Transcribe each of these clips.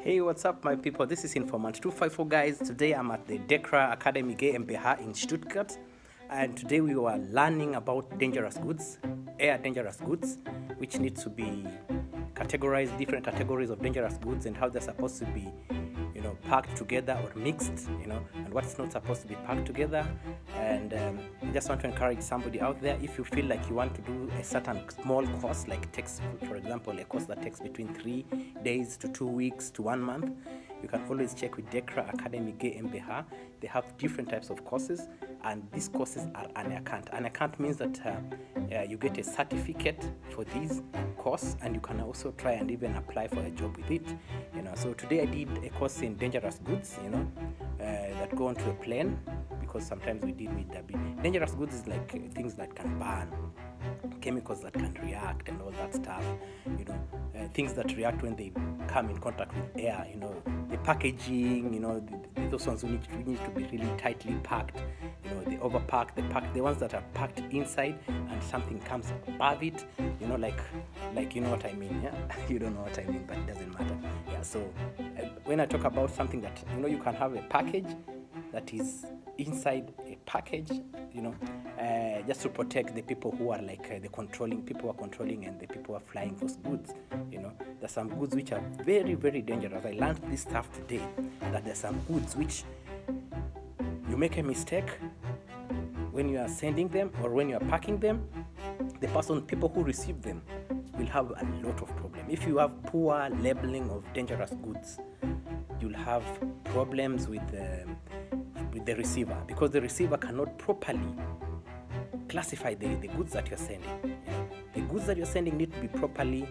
Hey, what's up, my people? This is Informant 254, guys. Today I'm at the DEKRA Academy GmbH in Stuttgart, and today we were learning about dangerous goods, air dangerous goods, which need to be categorized, different categories of dangerous goods, and how they're supposed to be, packed together or mixed, and what's not supposed to be packed together. And I just want to encourage somebody out there, if you feel like you want to do a certain small course, like takes, for example, a course that takes between 3 days to 2 weeks to 1 month, you can always check with DEKRA Academy GmbH. They have different types of courses, and these courses are an account. An account means that you get a certificate for this course, and you can also try and even apply for a job with it. So today I did a course in dangerous goods, that go onto a plane, because sometimes we deal with dangerous goods is like things that can burn, chemicals that can react and all that stuff, things that react when they come in contact with air, the packaging, those ones we need to be really tightly packed, the overpack, the ones that are packed inside and something comes above it, like you know what I mean, yeah? You don't know what I mean, but it doesn't matter. Yeah, so when I talk about something that, you can have a package that is inside a package, just to protect the people who are like the controlling people who are controlling and the people who are flying those goods. There's some goods which are very, very dangerous. I learned this stuff today, that there's some goods which you make a mistake when you are sending them or when you are packing them, people who receive them will have a lot of problem. If you have poor labeling of dangerous goods, you'll have problems with the receiver, because the receiver cannot properly classify the goods that you're sending. The goods that you're sending need to be properly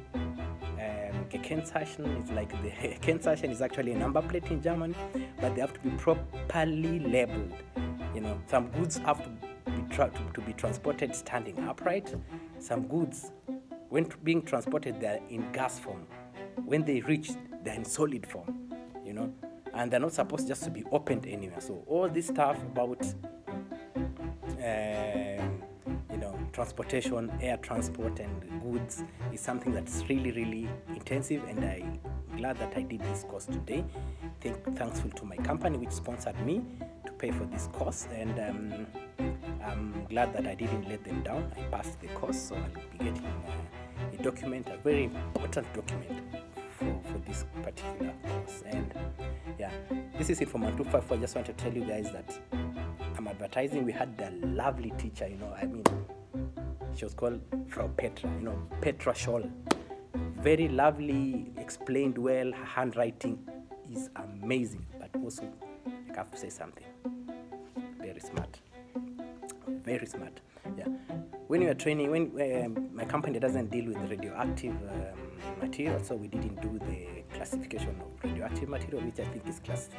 gekennzeichnet. It's like the kennzeichen is actually a number plate in German, but they have to be properly labeled. Some goods have to be transported standing upright. Some goods, when being transported, they're in gas form. When they reach, they're in solid form, and they're not supposed just to be opened anywhere. So all this stuff about transportation, air transport and goods is something that's really, really intensive, and I'm glad that I did this course today. Thankful to my company which sponsored me to pay for this course, and I'm glad that I didn't let them down. I passed the course, so I'll be getting a document, a very important document for this particular course. And yeah, this is Informant 254. I just want to tell you guys that I'm advertising. We had a lovely teacher, she was called Frau Petra, Petra Scholl. Very lovely, explained well. Her handwriting is amazing, but also I have to say something. Very smart. Very smart. Yeah. When you are training, my company doesn't deal with radioactive material, so we didn't do the classification of radioactive material, which I think is class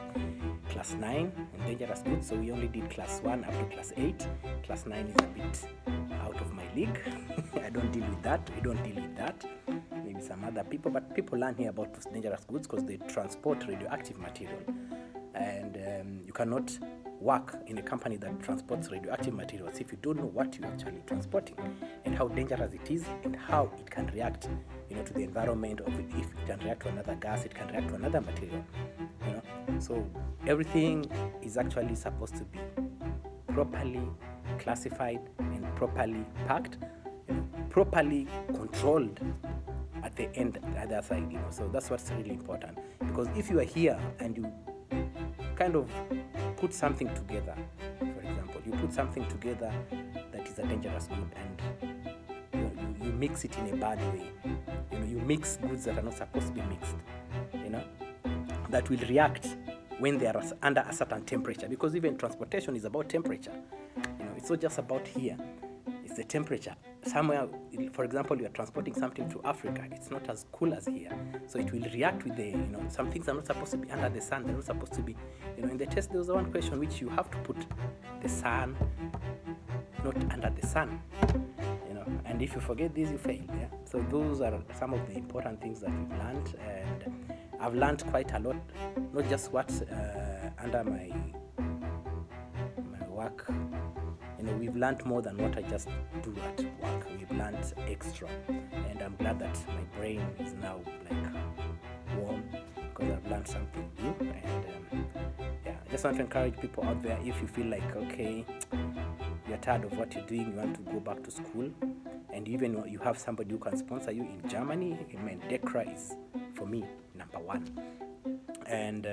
9 in dangerous goods. So we only did class 1 up to class 8. Class 9 is a bit out of my league. I don't deal with that. We don't deal with that. Maybe some other people, but people learn here about those dangerous goods because they transport radioactive material, and you cannot work in a company that transports radioactive materials if you don't know what you're actually transporting and how dangerous it is and how it can react, to the environment, or if it can react to another gas, it can react to another material, So everything is actually supposed to be properly classified and properly packed, properly controlled at the end, the other side, So that's what's really important, because if you are here and you kind of put something together, for example, you put something together that is a dangerous good, and you mix it in a bad way, you mix goods that are not supposed to be mixed, that will react when they are under a certain temperature, because even transportation is about temperature. It's not just about here, it's the temperature. Somewhere, for example, you are transporting something to Africa, it's not as cool as here, so it will react with the, some things are not supposed to be under the sun, they're not supposed to be, in the test there was one question which you have to put the sun not under the sun, and if you forget this, you fail. Yeah, so those are some of the important things that we've learned, and I've learned quite a lot, not just what's under my work. We've learned more than what I just do at work. We've learned extra, and I'm glad that my brain is now like warm because I've learned something new. And yeah, I just want to encourage people out there, if you feel like, okay, you're tired of what you're doing, you want to go back to school, and even you have somebody who can sponsor you in Germany, I mean, DEKRA is, for me, number one. And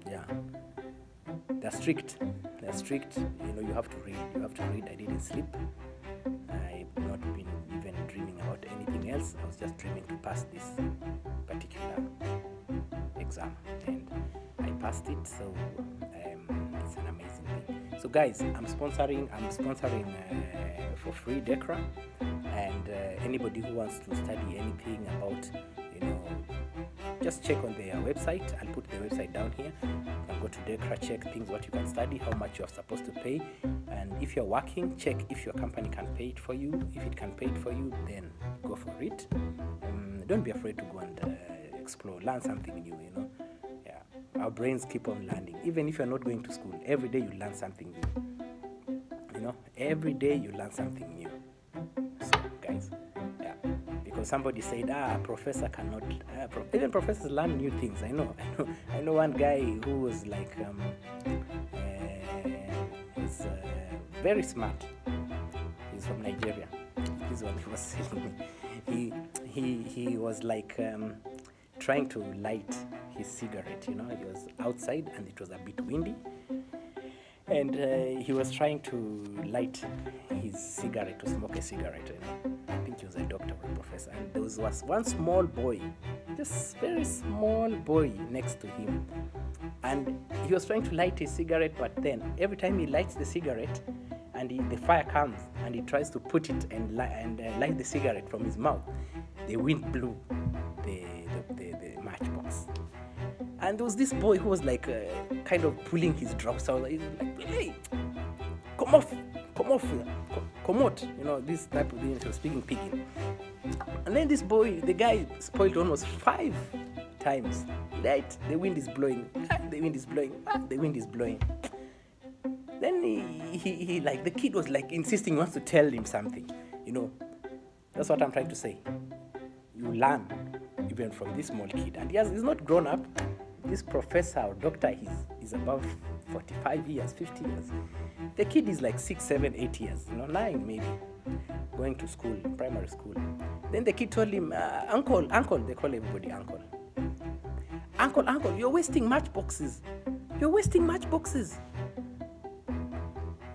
yeah, they're strict. They're strict. You know, you have to read. You have to read. I didn't sleep. I've not been even dreaming about anything else. I was just dreaming to pass this particular exam, and I passed it. So it's an amazing thing. So guys, I'm sponsoring for free DEKRA, and anybody who wants to study anything about, you know, just check on their website. I'll put the website down here. You can go to DEKRA, check things, what you can study, how much you're supposed to pay, and if you're working, check if your company can pay it for you. If it can pay it for you, then go for it. Don't be afraid to go and explore, learn something new, you know. Yeah, our brains keep on learning. Even if you're not going to school, every day you learn something new. You know, every day you learn something new. So guys, yeah, because somebody said, professor cannot, even professors learn new things. I know one guy who was like, he's very smart. He's from Nigeria. This is what he was telling me. He was like trying to light his cigarette. You know, he was outside and it was a bit windy, and he was trying to light his cigarette, to smoke a cigarette. You know, I think he was a doctor or a professor, and there was one small boy, just very small boy next to him, and he was trying to light his cigarette, but then every time he lights the cigarette and the fire comes and he tries to put it and light the cigarette from his mouth, the wind blew the matchbox. And there was this boy who was like kind of pulling his drops out. He was like, hey, come off, come out. You know, this type of thing. He was speaking pidgin. And then this boy, the guy spoiled almost 5 times. Right? The wind is blowing. The wind is blowing. The wind is blowing. Then he like, the kid was like insisting he wants to tell him something. You know, that's what I'm trying to say. You learn even from this small kid. And he's not grown up. This professor or doctor, he's above 45 years, 50 years. The kid is like 6, 7, 8 years, you know, 9 maybe, going to school, primary school. Then the kid told him, uncle, they call everybody uncle. Uncle, you're wasting matchboxes.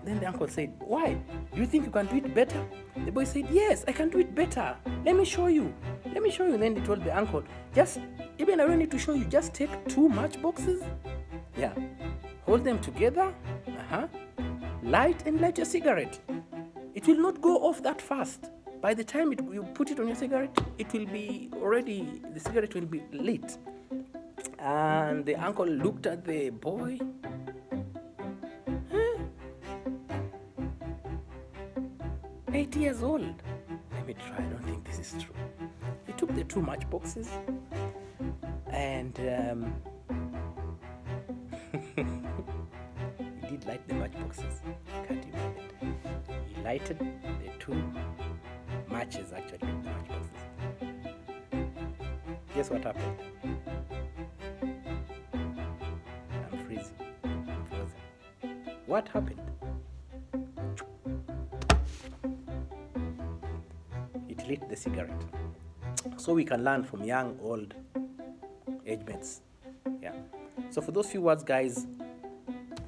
Then the uncle said, why? You think you can do it better? The boy said, yes, I can do it better. Let me show you. Then he told the uncle, even I don't need to show you, just take 2 matchboxes. Yeah. Hold them together. Light your cigarette. It will not go off that fast. By the time you put it on your cigarette, it will be already, the cigarette will be lit. And the uncle looked at the boy. 8 years old. Let me try. I don't think this is true. He took the 2 matchboxes and he did light the matchboxes. Can't imagine. He lighted the 2 matches actually in the matchboxes. Guess what happened? I'm freezing. I'm frozen. What happened? It lit the cigarette. So we can learn from young, old age mates. Yeah. So for those few words, guys,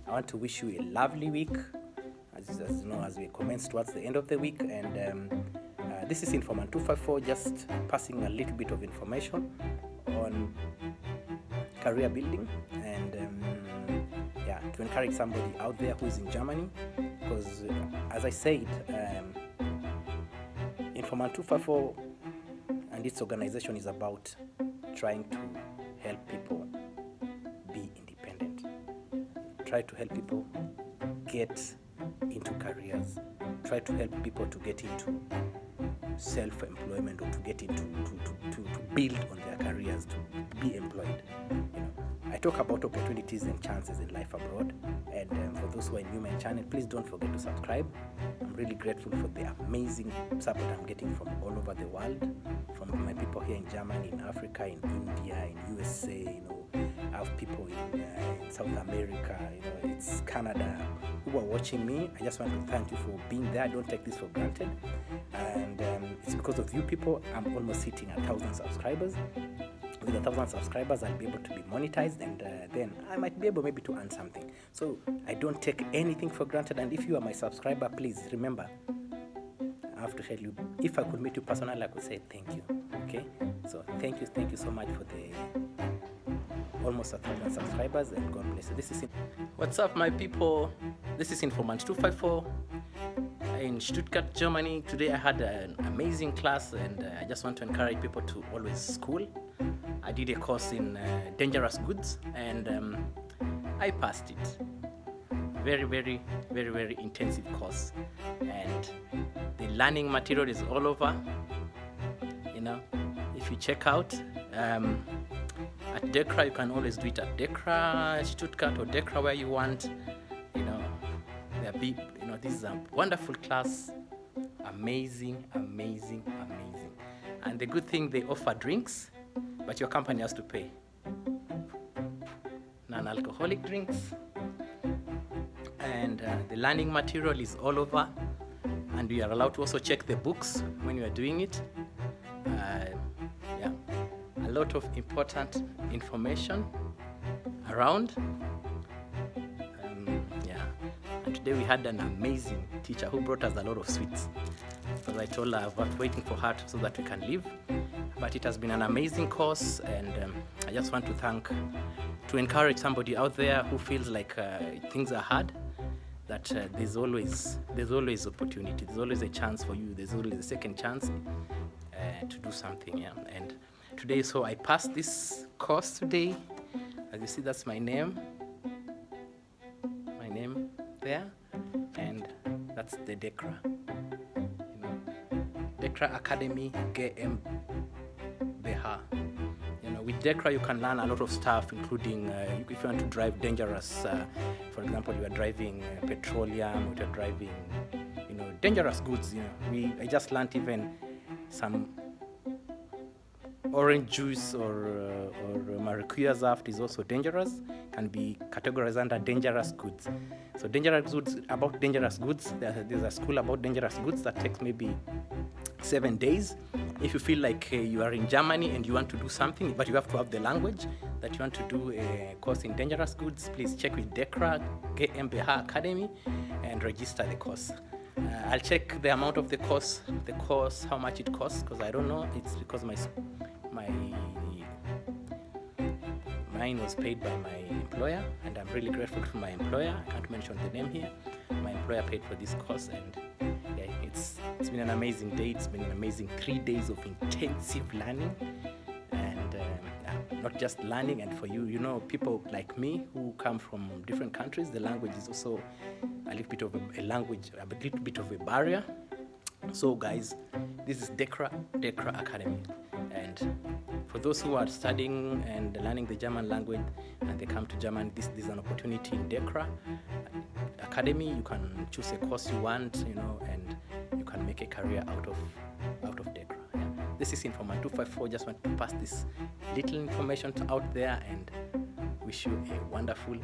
I want to wish you a lovely week. As you know, as we commence towards the end of the week, and this is Informant 254, just passing a little bit of information on career building, and yeah, to encourage somebody out there who is in Germany, because as I said, Informant 254 and its organization is about trying to help people be independent, try to help people get into careers, try to help people to get into self-employment, or to get into to build on their careers, to be employed. You know, I talk about opportunities and chances in life abroad, and for those who are new to my channel, please don't forget to subscribe. I'm really grateful for the amazing support I'm getting from all over the world, from my people here in Germany, in Africa, in India, in USA, you know, South America, it's Canada, who are watching me. I just want to thank you for being there. I don't take this for granted. And it's because of you people, I'm almost hitting 1,000 subscribers. With 1,000 subscribers, I'll be able to be monetized, and then I might be able maybe to earn something. So I don't take anything for granted. And if you are my subscriber, please remember, I have to tell you, if I could meet you personally, I could say thank you. Okay? So thank you so much for the almost 1,000 subscribers, and God bless you. What's up, my people? This is Informant 254 in Stuttgart, Germany. Today I had an amazing class, and I just want to encourage people to always school. I did a course in dangerous goods, and I passed it. Very intensive course, and the learning material is all over. If you check out at DEKRA, you can always do it at DEKRA Stuttgart or DEKRA where you want. This is a wonderful class, amazing. And the good thing, they offer drinks, but your company has to pay. Non-alcoholic drinks, and the learning material is all over, and we are allowed to also check the books when you are doing it. A lot of important information around. And today we had an amazing teacher who brought us a lot of sweets, because I told her I was waiting for her so that we can leave. But it has been an amazing course, and I just want to encourage somebody out there who feels like things are hard, that there's always opportunity, there's always a chance for you, there's always a second chance to do something. And today, so I passed this course today. As you see, that's my name there, and that's the DEKRA. DEKRA Academy GmbH. With DEKRA you can learn a lot of stuff, including if you want to drive dangerous, for example, you are driving petroleum, or you're driving, dangerous goods. I just learned even some orange juice or maracuja zaft is also dangerous, can be categorized under dangerous goods. So dangerous goods, there's a school about dangerous goods that takes maybe 7 days. If you feel like you are in Germany and you want to do something, but you have to have the language that you want to do a course in dangerous goods, please check with DEKRA GmbH Academy and register the course. I'll check the amount of the course, how much it costs, because I don't know. It's because mine was paid by my employer, and I'm really grateful to my employer. I can't mention the name here. My employer paid for this course, and it's been an amazing day. It's been an amazing 3 days of intensive learning, and not just learning. And for you, people like me who come from different countries, the language is also a little bit of a barrier. So guys, this is DEKRA Academy, and for those who are studying and learning the German language and they come to Germany, this is an opportunity in DEKRA Academy. You can choose a course you want, and you can make a career out of DEKRA. This is Informant 254. Just want to pass this little information out there and wish you a wonderful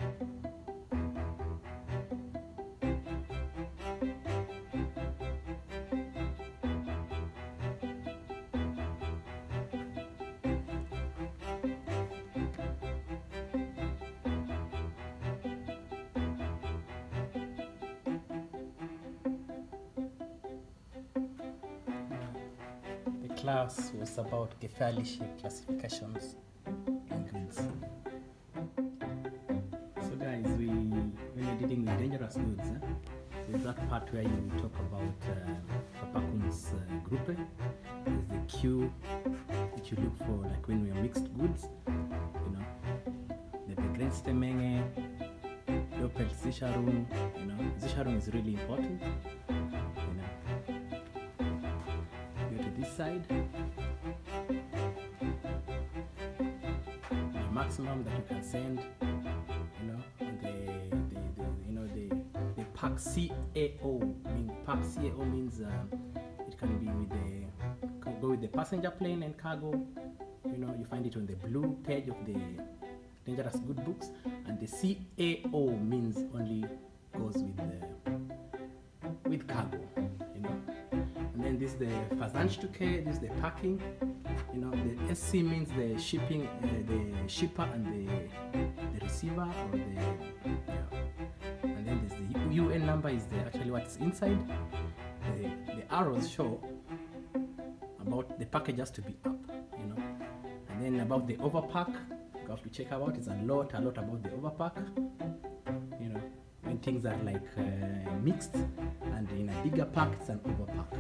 class was about gefährliche classifications in goods. So guys, when you're dealing with dangerous goods, there's that part where you talk about Verpackungsgruppe. There's the Q, which you look for, like when we are mixed goods, the begrenzte Menge, Doppelsicherung. Sicherung is really important. Go to this side. The maximum that you can send, the pack CAO. Pack CAO means it can be go with the passenger plane and cargo. You find it on the blue page of the dangerous good books, and the CAO means only goes with cargo, you know. And then this is the Versandstücke, this is the packing, you know. The SC means the shipping, the shipper and the receiver, or the and then there's the UN number is actually what's inside. The arrows show about the package has to be up, you know. And then about the overpack, you have to check about it's a lot about the overpack, you know, when things are like mixed, and in a bigger pack it's an overpack.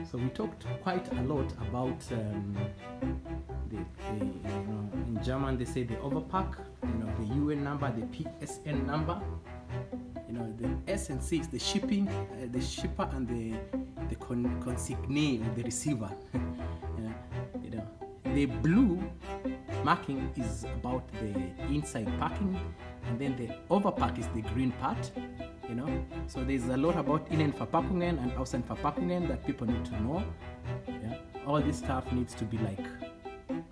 So we talked quite a lot about the you know, in German they say the overpack, you know, the UN number, the PSN number, you know, the S and C is the shipping, the shipper, and the consignee, or the receiver. You know, the blue marking is about the inside packing, and then the overpack is the green part, you know. So there's a lot about Innenverpackungen and Außenverpackungen that people need to know. Yeah, all this stuff needs to be like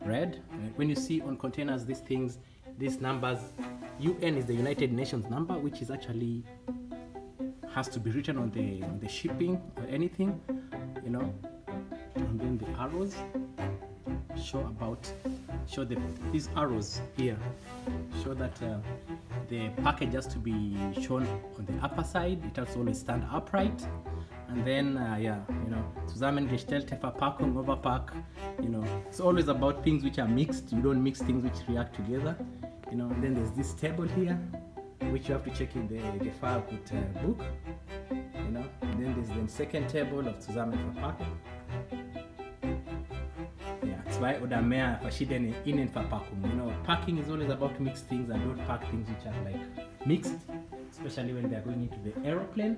read. When you see on containers these things, these numbers, UN is the United Nations number, which is actually has to be written on the shipping or anything, you know. And then the arrows show these arrows here show that the package has to be shown on the upper side. It has to always stand upright. And then yeah, you know, zusammengestellte Verpackung, Overpack, you know, it's always about things which are mixed. You don't mix things which react together, you know. And then there's this table here which you have to check in the Gefahrgut book, you know. And then there's the second table of Zusammenverpacken. Yeah, zwei oder mehr verschiedene Innenverpackungen. You know, packing is always about mixed things, and don't pack things which are like mixed, especially when they're going into the aeroplane.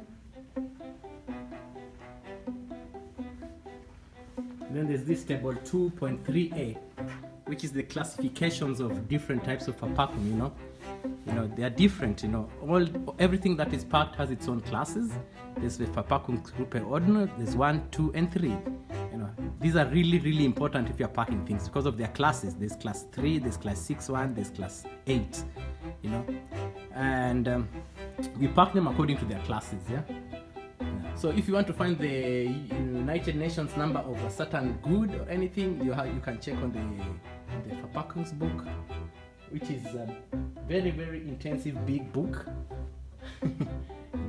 Then there's this table 2.3a, which is the classifications of different types of verpackung, you know. You know, they are different, you know. Everything that is packed has its own classes. There's the Verpackungsgruppe Ordner, there's 1, 2, and 3. You know, these are really, really important if you're packing things because of their classes. There's class 3, there's class 6.1, there's class 8, you know. And we pack them according to their classes, yeah. So if you want to find the United Nations number of a certain good or anything, you can check on the Verpackungsbook, which is a very, very intensive big book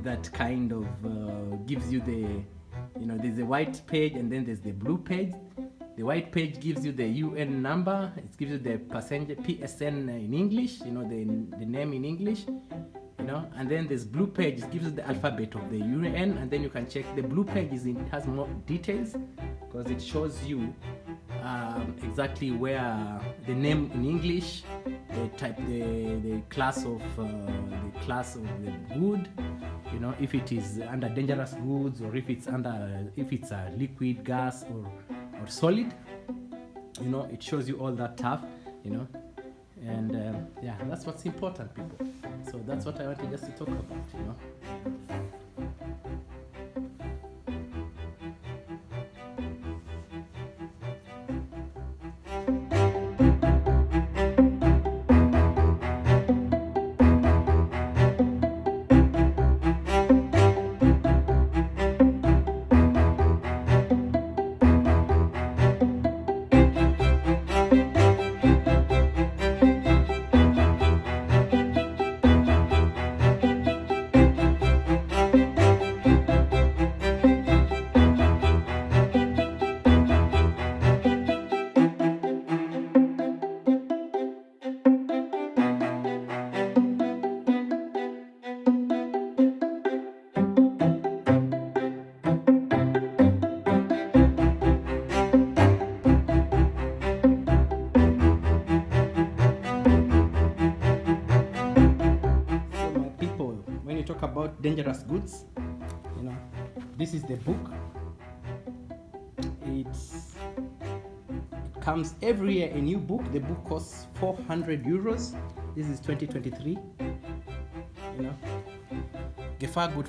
that kind of gives you you know, there's a white page and then there's the blue page. The white page gives you the UN number, it gives you the passenger PSN in English, you know, the name in English. You know, and then this blue page, it gives you the alphabet of the UN, and then you can check the blue page it has more details because it shows you exactly where the name in English, the type, the class of the good, you know, if it is under dangerous goods or if it's a liquid, gas or solid, you know, it shows you all that stuff, you know. And yeah, that's what's important, people. So that's what I wanted just to talk about, you know. About dangerous goods, you know, this is the book. It comes every year, a new book. The book costs 400 euros. This is 2023, you know. Gefahrgut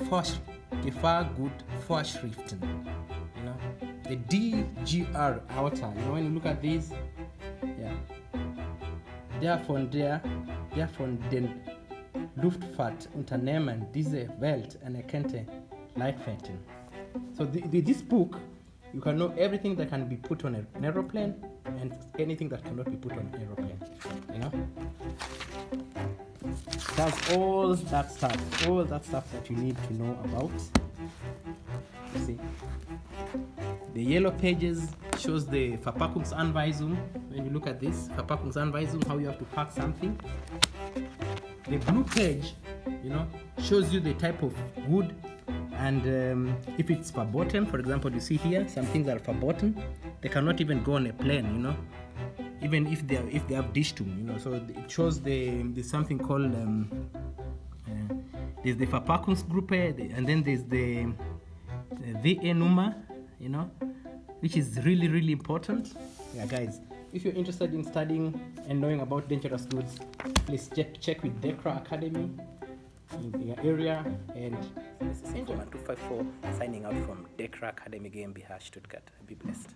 Vorschriften, you know, the DGR outer, you know, when you look at these, yeah, von den Luftfahrtunternehmen diese Welt anerkannte Leitfäden. So this book, you can know everything that can be put on an aeroplane and anything that cannot be put on an aeroplane. You know, that's all that stuff that you need to know about. You see, the yellow pages shows the Verpackungsanweisung. When you look at this Verpackungsanweisung, how you have to pack something. The blue page, you know, shows you the type of wood, and if it's verboten, for example, you see here some things are verboten. They cannot even go on a plane, you know, even if they have Dichtung, you know. So it shows there's something called there's the Verpackungsgruppe, and then there's the VE-Nummer, you know, which is really, really important. Yeah, guys, if you're interested in studying and knowing about dangerous goods, please check with DEKRA Academy in your area. And this is 254 signing out from DEKRA Academy GmbH Stuttgart. Be blessed.